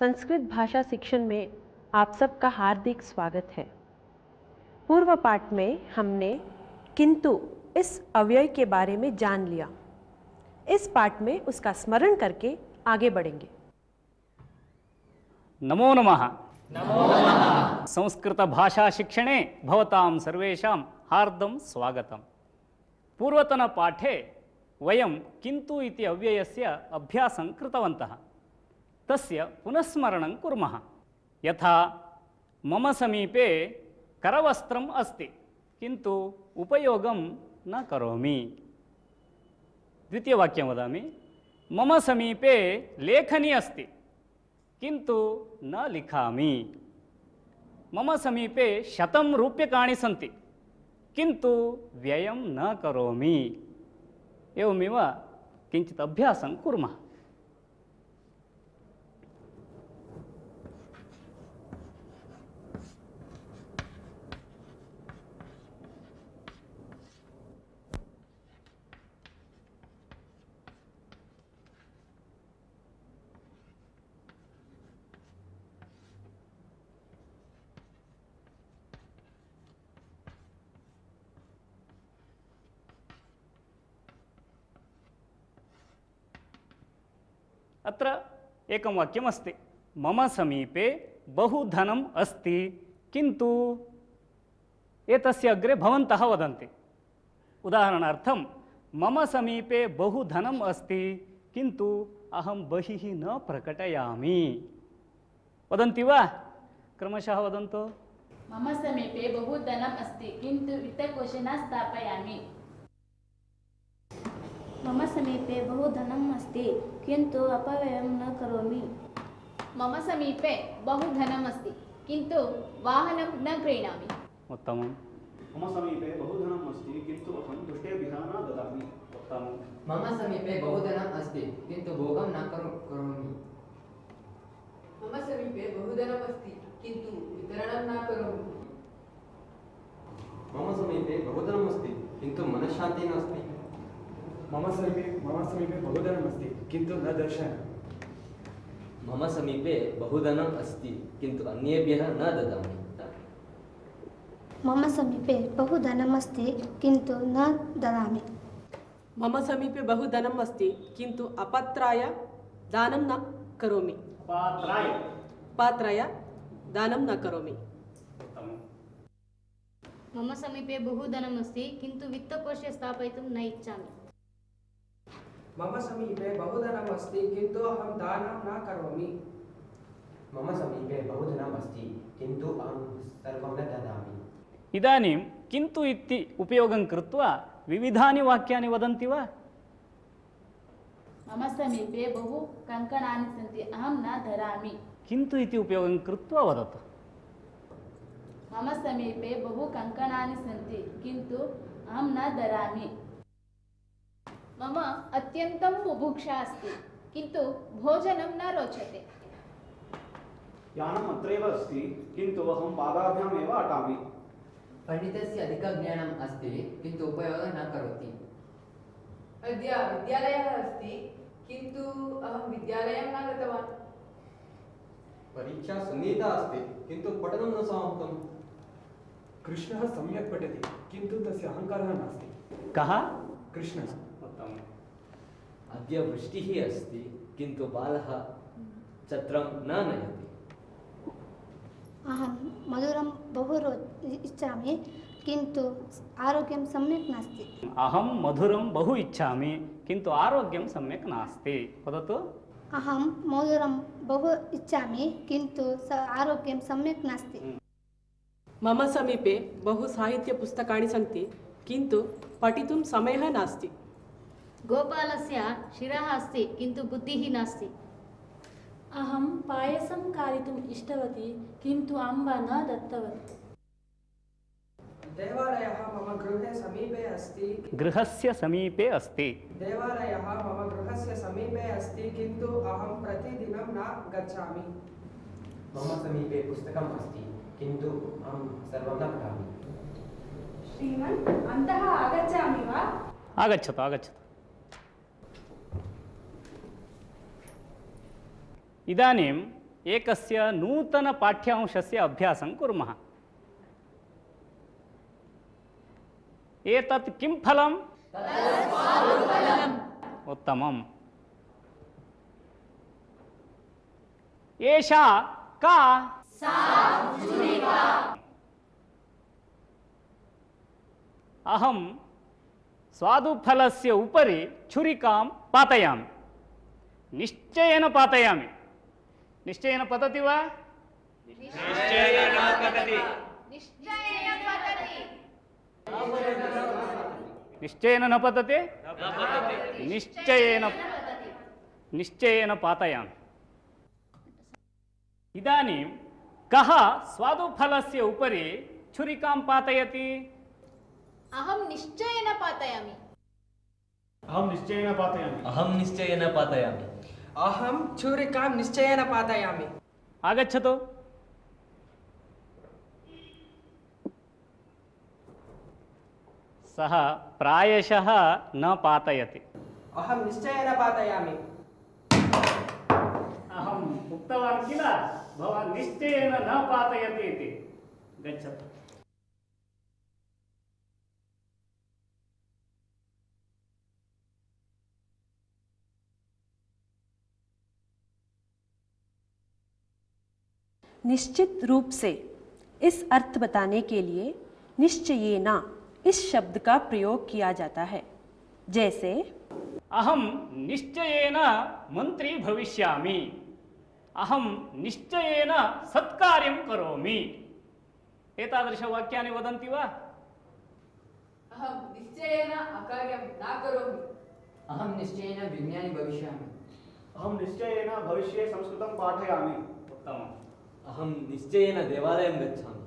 संस्कृत भाषा शिक्षण में आप सबका हार्दिक स्वागत है। पूर्व पाठ में हमने किंतु इस अव्यय के बारे में जान लिया। इस पाठ में उसका स्मरण करके आगे बढ़ेंगे। नमो नमः। नमो नमः। संस्कृत भाषा शिक्षणे भवतां सर्वेषां हार्दं स्वागतम्। पूर्वतन पाठे वयं किन्तु इति अव्ययस्य अभ्यासं कृतवन्तः। तस्य पुनस्मरणं कुर्मः। यथा मम समीपे करवस्त्रम् अस्ति किन्तु उपयोगं न करोमि। द्वितीयवाक्यं वदामि। मम समीपे लेखनी अस्ति किन्तु न लिखामि। मम समीपे 100 रूप्यकाणि सन्ति किन्तु व्ययं न करोमि। एवमेव किञ्चित् अभ्यासं कुर्मः। अत्र एकं वाक्यमस्ति। मम समीपे बहु धनम् अस्ति किन्तु एतस्य अग्रे भवन्तः वदन्ति। उदाहरणार्थं मम समीपे बहु धनम् अस्ति किन्तु अहं बहिः न प्रकटयामि। वदन्ति वा? क्रमशः वदन्तु। मम समीपे बहु धनम् अस्ति किन्तु वित्तकोशे न स्थापयामि। मम समीपे बहु धनम् अस्ति किन्तु अपव्ययं न करोमि। मम समीपे बहु धनम् अस्ति किन्तु वाहनं न क्रीणामि। उत्तमम्। मम समीपे बहु धनम् अस्ति किन्तु अहं दुष्टेभ्यः न ददामि। उत्तमम्। मम समीपे बहु धनम् अस्ति किन्तु भोगं न करोमि। मम समीपे बहु धनम् अस्ति किन्तु वितरणं न करोमि। मम समीपे बहु धनम् अस्ति किन्तु मनश्शान्तिः नास्ति। मम समीपे बहु धनम् अस्ति किन्तु न दर्शयामि। मम समीपे बहु धनम् अस्ति किन्तु अन्येभ्यः न ददामि। मम समीपे बहु धनम् अस्ति किन्तु न ददामि। मम समीपे बहु धनम् अस्ति किन्तु अपात्राय दानं न करोमि। पात्राय दानं न करोमि। मम समीपे बहु धनम् अस्ति किन्तु वित्तकोशे स्थापयितुं न इच्छामि। मम समीपे बहु धनम् अस्ति किन्तु अहं दानं न करोमि। मम समीपे बहु धनम् अस्ति किन्तु अहं सर्वं न ददामि। इदानीं किन्तु इति उपयोगं कृत्वा विविधानि वाक्यानि वदन्ति वा? मम समीपे बहु कङ्कणानि सन्ति अहं न धरामि। किन्तु इति उपयोगं कृत्वा वदतु। मम समीपे बहु कङ्कणानि सन्ति किन्तु अहं न धरामि। मम अत्यन्तं बुभुक्षा अस्ति किन्तु भोजनं न रोचते। यानम् अत्रैव अस्ति किन्तु अहं पादाभ्याम् एव अटामि। पण्डितस्य अधिकज्ञानम् अस्ति किन्तु उपयोगं न करोति। अद्य विद्यालयः अस्ति किन्तु अहं विद्यालयं न गतवान्। परीक्षा सन्निहिता अस्ति किन्तु पठनं न समाप्तम्। कृष्णः सम्यक् पठति किन्तु तस्य अहङ्कारः नास्ति। कः? कृष्णः। अद्य वृष्टिः अस्ति किन्तु बालः छत्रं न नयति। अहं मधुरं बहु इच्छामि किन्तु आरोग्यं सम्यक् नास्ति। अहं मधुरं बहु इच्छामि किन्तु आरोग्यं सम्यक् नास्ति। वदतु। अहं मधुरं बहु इच्छामि किन्तु आरोग्यं सम्यक् नास्ति। मम समीपे बहु साहित्यपुस्तकानि सन्ति किन्तु पठितुं समयः नास्ति। गोपालस्य शिरः अस्ति किन्तु बुद्धिः नास्ति। अहं पायसं खादितुम् इष्टवती किन्तु अम्बा न दत्तवती। देवालयः मम गृहे समीपे अस्ति। गृहस्य समीपे अस्ति। देवालयः मम गृहस्य समीपे अस्ति किन्तु अहं प्रतिदिनं न गच्छामि। मम समीपे पुस्तकम् अस्ति किन्तु अहं सर्वं न पठामि। श्रीमन् अन्तः आगच्छामि वा? आगच्छतु आगच्छतु। इदानीं एकस्य नूतनपाठ्यांशस्य अभ्यासं कुर्मः। एतत् किं फलम्? उत्तमम्। एषा का? अहं स्वादुफलस्य उपरि छुरिकां पातयामि। निश्चयेन पातयामि। निश्चयेन पतति वा? निश्चयेन न पतति। निश्चयेन न पतति? निश्चयेन पातयामि। इदानीं कः स्वादुफलस्य उपरि छुरिकां पातयति? अहं निश्चयेन पातयामि। अहं निश्चयेन पातयामि। अहं निश्चयेन पातयामि। अहं छुरिकां निश्चयेन पातयामि। आगच्छतु। सः प्रायशः न पातयति। अहं निश्चयेन पातयामि। अहम् उक्तवान् किल भवान् निश्चयेन न पातयति इति। गच्छतु। निश्चित रूप से इस अर्थ बताने के लिए निश्चयेना इस शब्द का प्रयोग किया जाता है। जैसे अहं निश्चयेन मंत्री भविष्यामि। अहं निश्चयेन सत्कार्यं करोमि। एतादृशवाक्यानि वदन्ति वा? अहं निश्चयेन अकार्यं न करोमि। अहं निश्चयेन विज्ञानी भविष्यामि। अहं निश्चयेन भविष्ये संस्कृतं पाठयामि। उत्तमम्। अहं निश्चयेन देवालयं गच्छामि।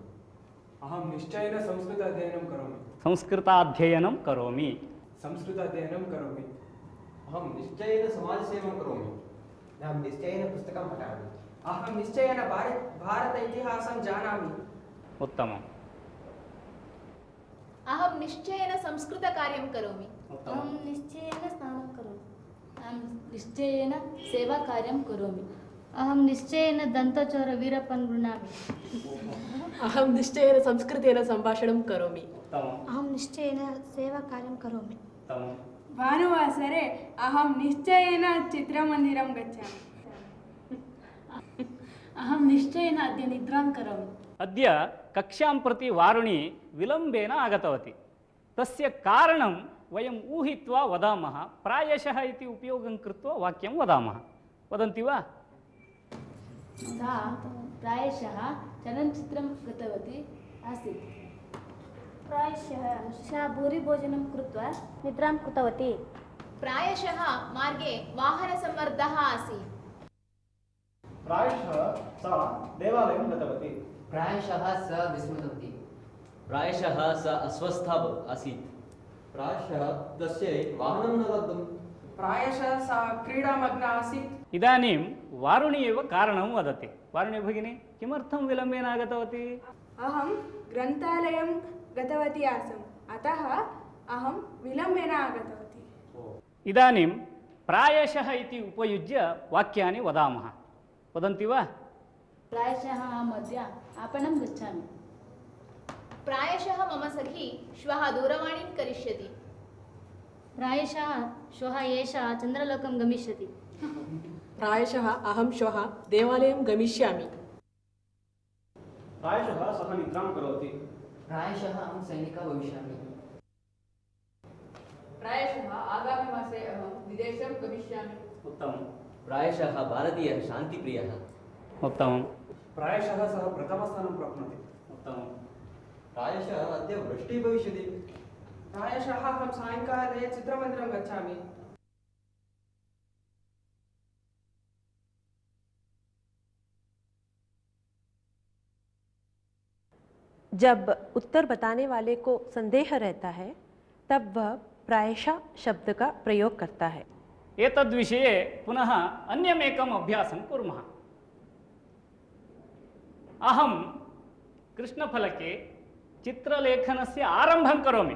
अहं निश्चयेन संस्कृताध्ययनं करोमि। संस्कृताध्ययनं करोमि। संस्कृताध्ययनं करोमि। अहं निश्चयेन समाजसेवां करोमि। अहं निश्चयेन पुस्तकं पठामि। अहं निश्चयेन भारत इतिहासं जानामि। उत्तमम्। अहं निश्चयेन संस्कृतकार्यं करोमि। अहं निश्चयेन स्नानं करोमि। अहं निश्चयेन सेवाकार्यं करोमि। अहं निश्चयेन दन्तचोरवीरप्पन् गृह्णामि। अहं निश्चयेन संस्कृतेन सम्भाषणं करोमि। अहं निश्चयेन सेवाकार्यं करोमि। भानुवासरे अहं निश्चयेन चित्रमन्दिरं गच्छामि। अहं निश्चयेन अद्य निद्रां करोमि। अद्य कक्षां प्रति वारुणी विलम्बेन आगतवती। तस्य कारणं वयम् ऊहित्वा वदामः। प्रायशः इति उपयोगं कृत्वा वाक्यं वदामः। वदन्ति वा? सा प्रायशः चलनचित्रं गतवती आसीत्। प्रायशः सा भूरिभोजनं कृत्वा निद्रां कृतवती। प्रायशः मार्गे वाहनसम्मर्दः आसीत्। प्रायशः सा देवालयं गतवती। प्रायशः सा विस्मृतवती। प्रायशः सा अस्वस्था आसीत्। प्रायशः तस्यै वाहनं न लब्धम्। प्रायशः सा क्रीडामग्ना आसीत्। इदानीं वारुणी एव कारणं वदति। वारुणी भगिनी, किमर्थं विलम्बेन आगतवती? अहं ग्रन्थालयं गतवती आसम्, अतः अहं विलम्बेन आगतवती। इदानीं प्रायशः इति उपयुज्य वाक्यानि वदामः। वदन्ति वा? प्रायशः अहम् अद्य आपणं गच्छामि। प्रायशः मम सखी श्वः दूरवाणीं करिष्यति। प्रायशः श्वः एषा चन्द्रलोकं गमिष्यति। प्रायशः अहं श्वः देवालयं गमिष्यामि। प्रायशः सः निद्रां करोति। प्रायशः अहं सैनिकः भविष्यामि। प्रायशः आगामिमासे अहं विदेशं गमिष्यामि। उत्तमं। प्रायशः भारतीयः शान्तिप्रियः। उत्तमं। प्रायशः सः प्रथमस्थानं प्राप्नोति। उत्तमं। प्रायशः अद्य वृष्टिः भविष्यति। प्रायशः अहं सायङ्काले चित्रमन्दिरं गच्छामि। जब उत्तर बताने वाले को संदेह रहता है तब वह प्रायशः शब्द का प्रयोग करता है। एतद्विषये पुनः अन्यमेकम् अभ्यासं कुर्मः। अहं कृष्णफलके चित्रलेखनस्य आरम्भं करोमि।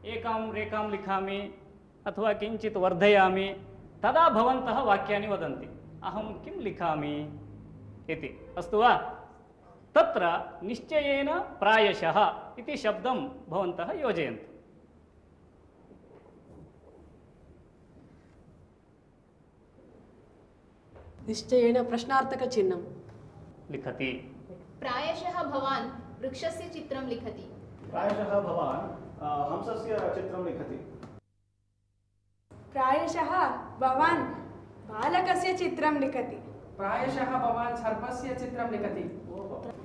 एकां रेखां लिखामि अथवा किञ्चित् वर्धयामि। तदा भवन्तः वाक्यानि वदन्ति। अहं किं लिखामि इति। अस्तु वा? तत्र निश्चयेन प्रायशः इति शब्दं भवन्तः योजयन्तु। निश्चयेन प्रश्नार्थकचिह्नं लिखति। प्रायशः भवान् वृक्षस्य चित्रं लिखति। प्रायशः भवान् हंसस्य चित्रं लिखति। प्रायशः भवान् बालकस्य चित्रं लिखति। प्रायशः भवान् सर्पस्य चित्रं लिखति।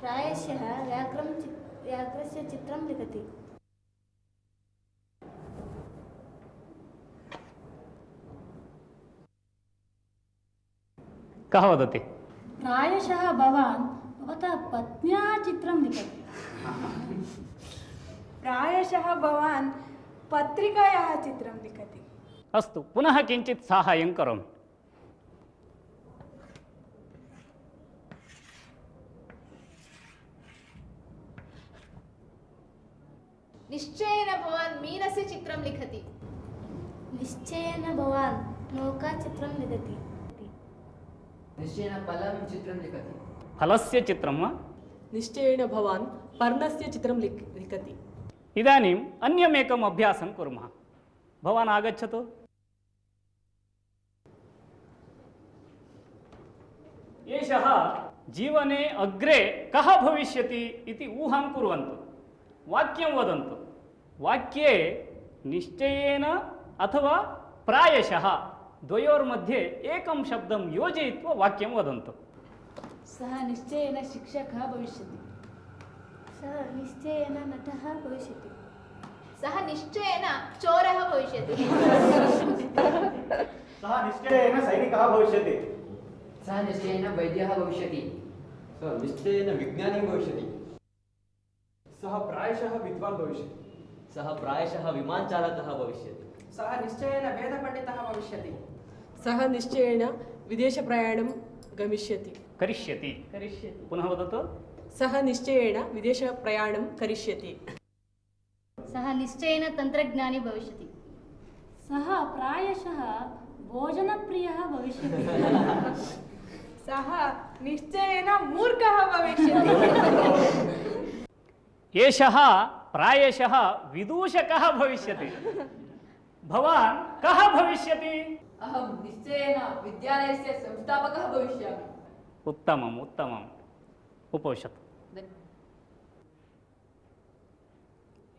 प्रायशः व्याघ्रस्य चित्रं लिखति। कः वदति? प्रायशः भवान् भवतः पत्न्याः चित्रं लिखति। प्रायशः भवान् पत्रिकायाः चित्रं लिखति। अस्तु, पुनः किञ्चित् साहाय्यं करोमि। निश्चयेन भवान् मीनस्य चित्रं लिखति। निश्चयेन भवान् नौकाचित्रं लिखति। निश्चयेन फलं चित्रं लिखति। फलस्य चित्रं वा? निश्चयेन भवान् पर्णस्य चित्रं लिखति। इदानीम् अन्यमेकम् अभ्यासं कुर्मः। भवान् आगच्छतु। एषः जीवने अग्रे कः भविष्यति इति ऊहां कुर्वन्तु। वाक्यं वदन्तु। वाक्ये निश्चयेन अथवा प्रायशः द्वयोर्मध्ये एकं शब्दं योजयित्वा वाक्यं वदन्तु। सः निश्चयेन शिक्षकः भविष्यति। सः निश्चयेन नटः भविष्यति। सः निश्चयेन चोरः भविष्यति। सः निश्चयेन सैनिकः भविष्यति। सः निश्चयेन वैद्यः भविष्यति। सः निश्चयेन विज्ञानी भविष्यति। सः प्रायशः विद्वान् भविष्यति। सः प्रायशः विमानचालकः भविष्यति। सः निश्चयेन वेदपण्डितः भविष्यति। सः निश्चयेन विदेशप्रयाणं गमिष्यति। करिष्यति। पुनः वदतु। सः निश्चयेन विदेशप्रयाणं करिष्यति। सः निश्चयेन तन्त्रज्ञानी भविष्यति। सः प्रायशः भोजनप्रियः भविष्यति। सः निश्चयेन मूर्खः भविष्यति। एषः प्रायशः विदूषकः भविष्यति। भवान् कः भविष्यति? अहं निश्चयेन विद्यालयस्य संस्थापकः भविष्यामि। उत्तमम् उत्तमम्। उपविशतु।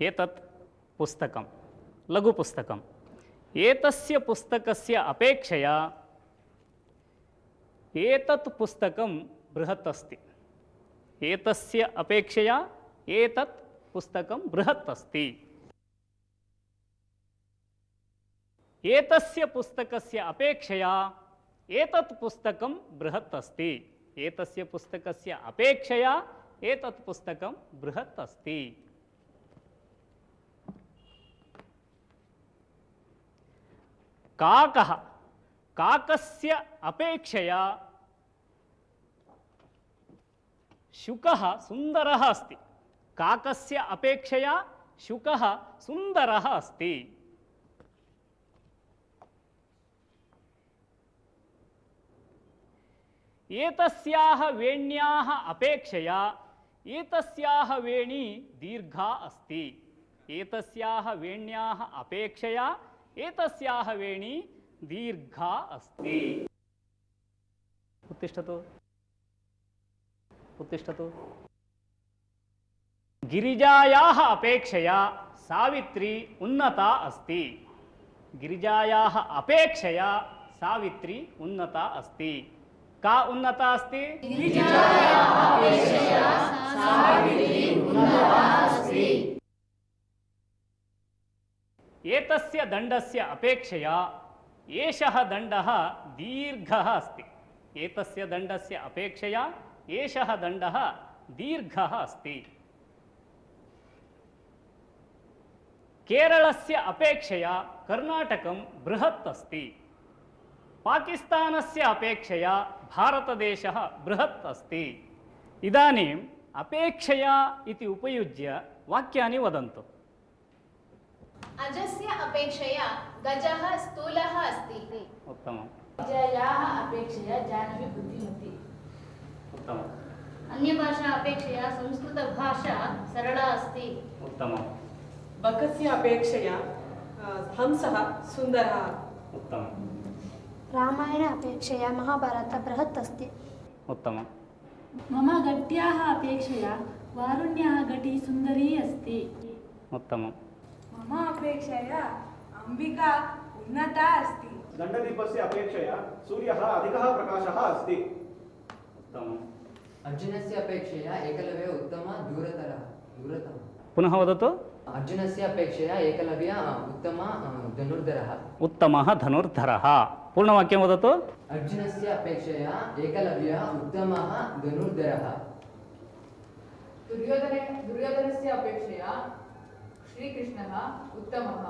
एतत् पुस्तकं लघुपुस्तकम्। एतस्य पुस्तकस्य अपेक्षया एतत् पुस्तकं बृहत् अस्ति। एतस्य अपेक्षया एतत् पुस्तकं बृहत् अस्ति। एतस्य पुस्तकस्य अपेक्षया एतत् पुस्तकं बृहत् अस्ति। एतस्य पुस्तकस्य अपेक्षया एतत् पुस्तकं बृहत् अस्ति। काकः काकस्य अपेक्षया शुकः सुन्दरः अस्ति। काकस्य अपेक्षया शुकः सुन्दरः अस्ति। एतस्याः वेण्याः अपेक्षया एतस्याः वेणी दीर्घा अस्ति। एतस्याः वेण्याः अपेक्षया एतस्याः वेणी दीर्घा अस्ति। उत्तिष्ठतु उत्तिष्ठतु। गिरिजायाः अपेक्षया सावित्री उन्नता अस्ति। गिरिजायाः अपेक्षया सावित्री उन्नता अस्ति। का उन्नता अस्ति? गिरिजायाः अपेक्षया सावित्री उन्नता अस्ति। एतस्य दण्डस्य अपेक्षया एषः दण्डः दीर्घः अस्ति। एतस्य दण्डस्य अपेक्षया एषः दण्डः दीर्घः अस्ति। केरलस्य अपेक्षया कर्णाटकं बृहत् अस्ति। पाकिस्तानस्य अपेक्षया भारतदेशः बृहत् अस्ति। इदानीम् अपेक्षया इति उपयुज्य वाक्यानि वदन्तु। अजस्य अपेक्षया गजः स्थूलः अस्ति। उत्तमम्। विजयाः अपेक्षया जानवी बुद्धिमती। उत्तमम्। अन्यभाषा अपेक्षया संस्कृतभाषा सरला अस्ति। उत्तमम्। बकस्य अपेक्षया हंसः सुन्दरः। उत्तमम्। रामायण अपेक्षया महाभारत बृहत् अस्ति। उत्तमम्। मम घट्याः अपेक्षया वारुण्याः घटी सुन्दरी अस्ति। उत्तमम्। मम अपेक्षया अंबिका उन्नता अस्ति। दण्डदीपस्य अपेक्षया सूर्यः अधिकः प्रकाशः अस्ति। उत्तमम्। अर्जुनस्य अपेक्षया एकलव्य दूरतमः। पुनः वदतु। अर्जुनस्य अपेक्षया एकलव्य धनुर्धरः। उत्तमः धनुर्धरः। पूर्णवाक्यं वदतु। अर्जुनस्य अपेक्षया एकलव्य उत्तमः धनुर्धरः। दुर्योधनस्य अपेक्षया श्रीकृष्णः उत्तमः।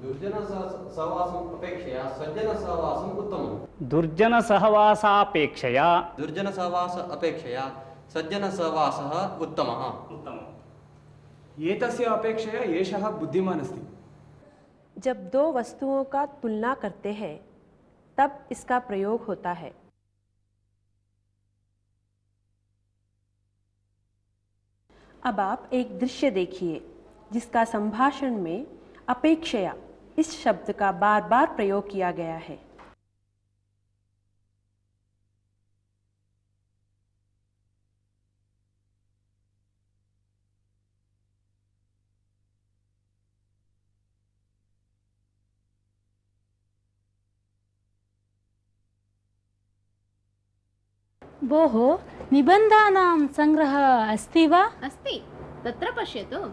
दुर्जनसहवासम् अपेक्षया सज्जनसहवासम् उत्तमम्। दुर्जनसहवासापेक्षया दुर्जनसहवास अपेक्षया सज्जनसहवासः उत्तमः। उत्तमम्। एतस्य अपेक्षया एषः बुद्धिमान् अस्ति। जब दो वस्तुओं का तुलना करते हैं तब इसका प्रयोग होता है। अब आप एक दृश्य देखिए जिसका संभाषण में अपेक्षया इस शब्द का बार बार प्रयोग किया गया है। भोः निबन्धानां सङ्ग्रहः अस्ति वा? अस्ति, तत्र पश्यतु।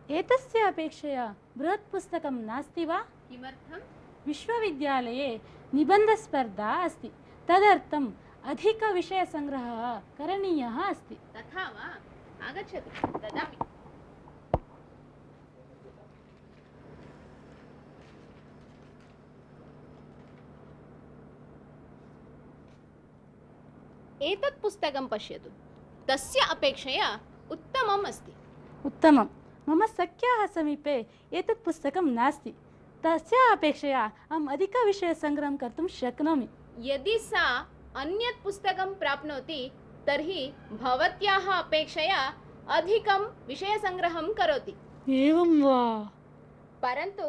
एतस्य अपेक्षया बृहत् पुस्तकं नास्ति वा? किमर्थम्? विश्वविद्यालये निबन्धस्पर्धा अस्ति, तदर्थम् अधिकविषयसङ्ग्रहः करणीयः अस्ति। तथा वा? आगच्छतु, ददामि। एतत् पुस्तकं पश्यतु, तस्य अपेक्षया उत्तमम् अस्ति। उत्तमं। मम सख्याः समीपे एतत् पुस्तकं नास्ति, तस्याः अपेक्षया अहम् अधिकविषयसङ्ग्रहं कर्तुं शक्नोमि। यदि सा अन्यत् पुस्तकं प्राप्नोति तर्हि भवत्याः अपेक्षया अधिकं विषयसङ्ग्रहं करोति। एवं वा? परन्तु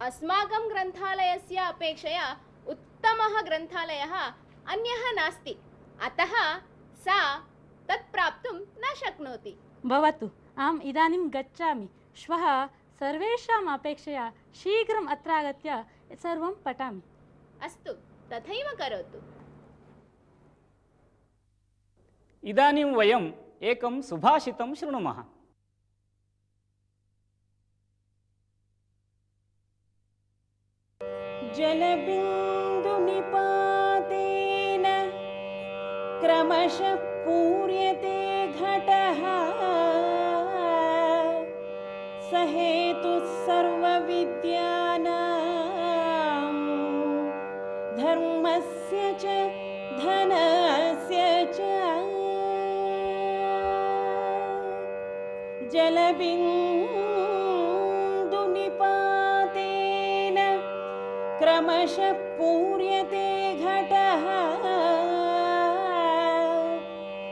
अस्माकं ग्रन्थालयस्य अपेक्षया उत्तमः ग्रन्थालयः अन्यः नास्ति, अतः सा तत् प्राप्तुं न शक्नोति। भवतु, अहम् इदानीं गच्छामि। श्वः सर्वेषाम् अपेक्षया शीघ्रम् अत्र आगत्य सर्वं पठामि। अस्तु, तथैव करोतु। इदानीं वयम् एकं सुभाषितं शृणुमः। जलबिन्दुनिपातेन क्रमशः पूर्यते घटः, स हेतुः सर्वविद्यानां धर्मस्य च धनस्य च। जलबिन्दुनिपातेन क्रमशः पूर्यते घटः,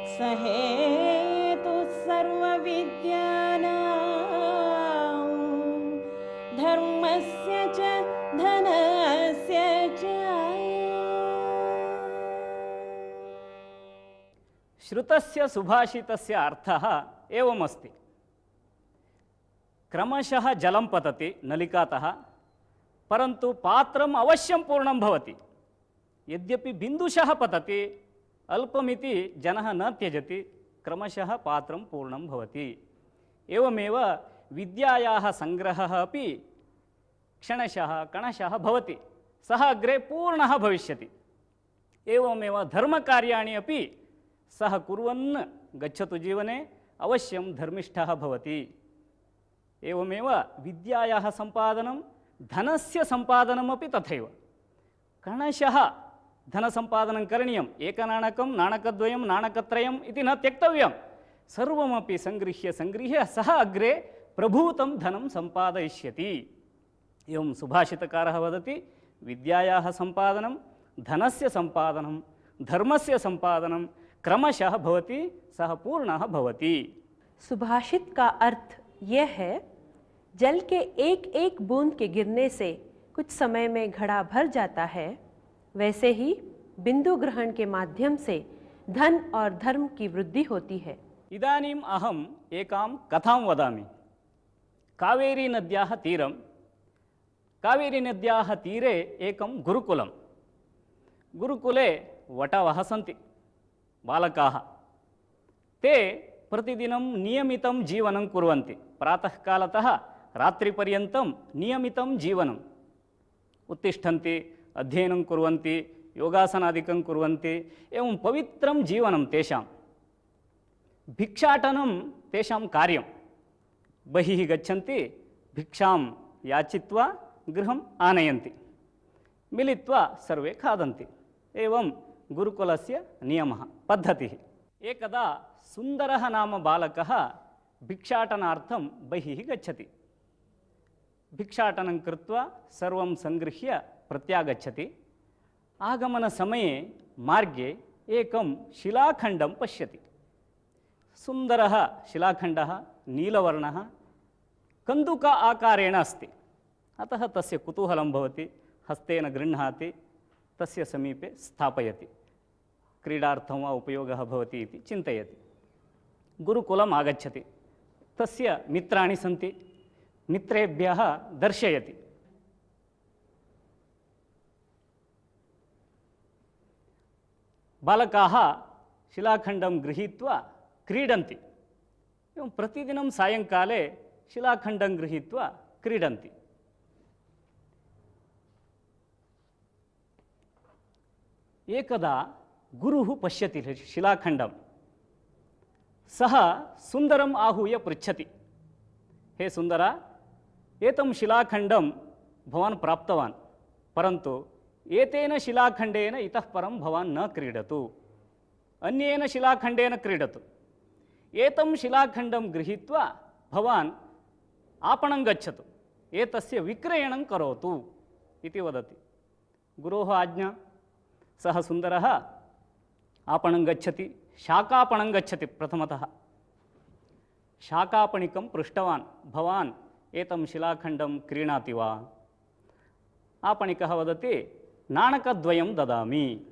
स हेतुः सर्वविद्यानां धर्मस्य च धनस्य च। श्रुतस्य सुभाषितस्य अर्थः एवमस्ति। क्रमशः जलं पतति नलिकातः, परन्तु पात्रम् अवश्यं पूर्णं भवति। यद्यपि बिन्दुशः पतति, अल्पमिति जनः न त्यजति, क्रमशः पात्रं पूर्णं भवति। एवमेव विद्यायाः सङ्ग्रहः अपि क्षणशः कणशः भवति, सः अग्रे पूर्णः भविष्यति। एवमेव धर्मकार्याणि अपि सः कुर्वन् गच्छतु जीवने, अवश्यं धर्मिष्ठः भवति। एवमेव विद्यायाः सम्पादनं धनस्य सम्पादनमपि तथैव। कणशः धनसम्पादनं करणीयम्, एकनाणकं नाणकद्वयं नाणकत्रयम् इति न त्यक्तव्यं, सर्वमपि सङ्गृह्य सः अग्रे प्रभूतं धनं सम्पादयिष्यति। एवं सुभाषितकारः वदति विद्यायाः सम्पादनं धनस्य सम्पादनं धर्मस्य सम्पादनं क्रमशः भवति, सः पूर्णः भवति। सुभाषित का अर्थ यह है, जल के एक एक बूंद के गिरने से कुछ समय में घड़ा भर जाता है, वैसे ही बिंदु ग्रहण के माध्यम से धन और धर्म की वृद्धि होती है। इदानीम् अहम् एकां कथां वदामि। कावेरीनद्याः तीरं, कावेरीनद्याः तीरे एकं गुरुकुलं। गुरुकुले वटवः सन्ति, बालकाः। ते प्रतिदिनं नियमितं जीवनं कुर्वन्ति, प्रातःकालतः रात्रिपर्यन्तं नियमितं जीवनम्। उत्तिष्ठन्ति, अध्ययनं कुर्वन्ति, योगासनादिकं कुर्वन्ति, एवं पवित्रं जीवनं तेषां। भिक्षाटनं तेषां कार्यं। बहिः गच्छन्ति, भिक्षां याचित्वा गृहम् आनयन्ति, मिलित्वा सर्वे खादन्ति। एवं गुरुकुलस्य नियमः, पद्धतिः। एकदा सुन्दरः नाम बालकः भिक्षाटनार्थं बहिः गच्छति। भिक्षाटनं कृत्वा सर्वं सङ्गृह्य प्रत्यागच्छति। आगमनसमये मार्गे एकं शिलाखण्डं पश्यति। सुन्दरः शिलाखण्डः, नीलवर्णः, कन्दुक आकारेण अस्ति। अतः तस्य कुतूहलं भवति, हस्तेन गृह्णाति, तस्य समीपे स्थापयति, क्रीडार्थं वा उपयोगः भवति इति चिन्तयति। गुरुकुलम् आगच्छति, तस्य मित्राणि सन्ति, मित्रेभ्यः दर्शयति। बालकाः शिलाखण्डं गृहीत्वा क्रीडन्ति। एवं प्रतिदिनं सायङ्काले शिलाखण्डं गृहीत्वा क्रीडन्ति। एकदा गुरुः पश्यति शिलाखण्डं। सः सुन्दरम् आहूय पृच्छति, हे सुन्दर, एतं शिलाखण्डं भवान् प्राप्तवान्, परन्तु एतेन शिलाखण्डेन इतः परं भवान् न क्रीडतु, अन्येन शिलाखण्डेन क्रीडतु। एतं शिलाखण्डं गृहीत्वा भवान् आपणं गच्छतु, एतस्य विक्रयणं करोतु इति वदति। गुरोः आज्ञा। सः सुन्दरः आपणं गच्छति, शाकापणं गच्छति। प्रथमतः शाकापणिकं पृष्टवान्, भवान् एतं शिलाखण्डं क्रीणाति वा? आपणिकः वदति, नाणकद्वयं ददामि।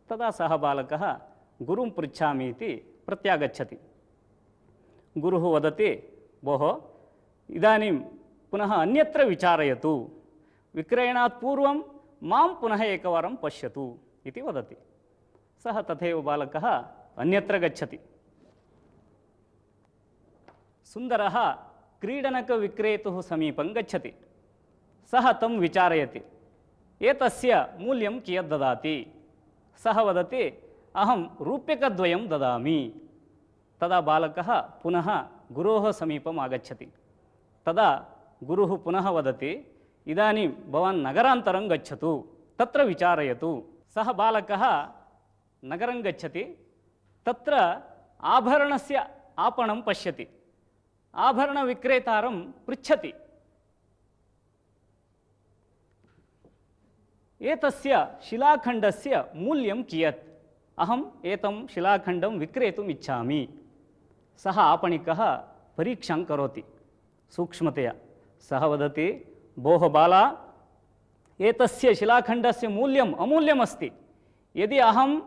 तदा सः बालकः गुरुं पृच्छामि इति प्रत्यागच्छति। गुरुः वदति, भोः, इदानीं पुनः अन्यत्र विचारयतु, विक्रयणात् पूर्वं मां पुनः एकवारं पश्यतु इति वदति। सः तथैव बालकः अन्यत्र गच्छति। सुन्दरः क्रीडनकविक्रेतुः समीपं गच्छति। सः तं विचारयति, एतस्य मूल्यं कियत् ददाति? सः वदति, अहं रूप्यकद्वयं ददामि। तदा बालकः पुनः गुरोः समीपम् आगच्छति। तदा गुरुः पुनः वदति, इदानीं भवान् नगरान्तरं गच्छतु, तत्र विचारयतु। सः बालकः नगरं गच्छति, तत्र आभरणस्य आपणं पश्यति। आभरणविक्रेतारं पृच्छति, एतस्य शिलाखण्डस्य मूल्यं कियत्? अहम् एतं शिलाखण्डं विक्रेतुम् इच्छामि। सः आपणिकः परीक्षां करोति सूक्ष्मतया। सः वदति, भोः बाला, एतस्य शिलाखण्डस्य मूल्यम् अमूल्यमस्ति। यदि अहम्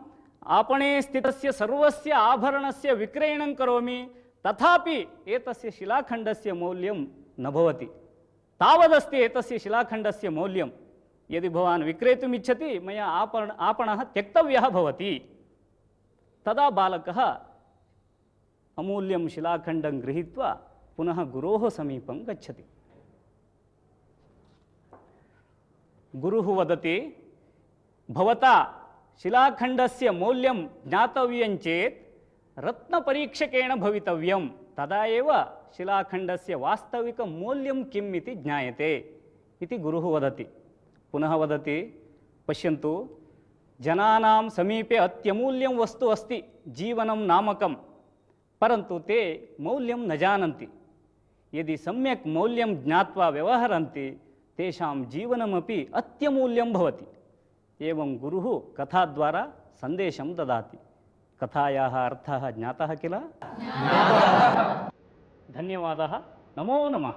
आपणे स्थितस्य सर्वस्य आभरणस्य विक्रयणं करोमि, तथापि एतस्य शिलाखण्डस्य मौल्यं न भवति। तावदस्ति एतस्य शिलाखण्डस्य मौल्यं। यदि भवान् विक्रेतुम् इच्छति, मया आपणः त्यक्तव्यः भवति। तदा बालकः अमूल्यं शिलाखण्डं गृहीत्वा पुनः गुरोः समीपं गच्छति। गुरुः वदति, भवता शिलाखण्डस्य मौल्यं ज्ञातव्यं चेत् रत्नपरीक्षकेण भवितव्यम् तदा एव शिलाखण्डस्य वास्तविकमौल्यं किम् इति ज्ञायते इति गुरुः वदति। पुनः वदति, पश्यन्तु, जनानां समीपे अत्यमूल्यं वस्तु अस्ति जीवनं नामकं, परन्तु ते मौल्यं न जानन्ति। यदि सम्यक् मौल्यं ज्ञात्वा व्यवहरन्ति तेषां जीवनमपि अत्यमूल्यं भवति। एवं गुरुः कथाद्वारा सन्देशं ददाति। कथायाः अर्थः ज्ञातः किल? धन्यवादः। नमो नमः।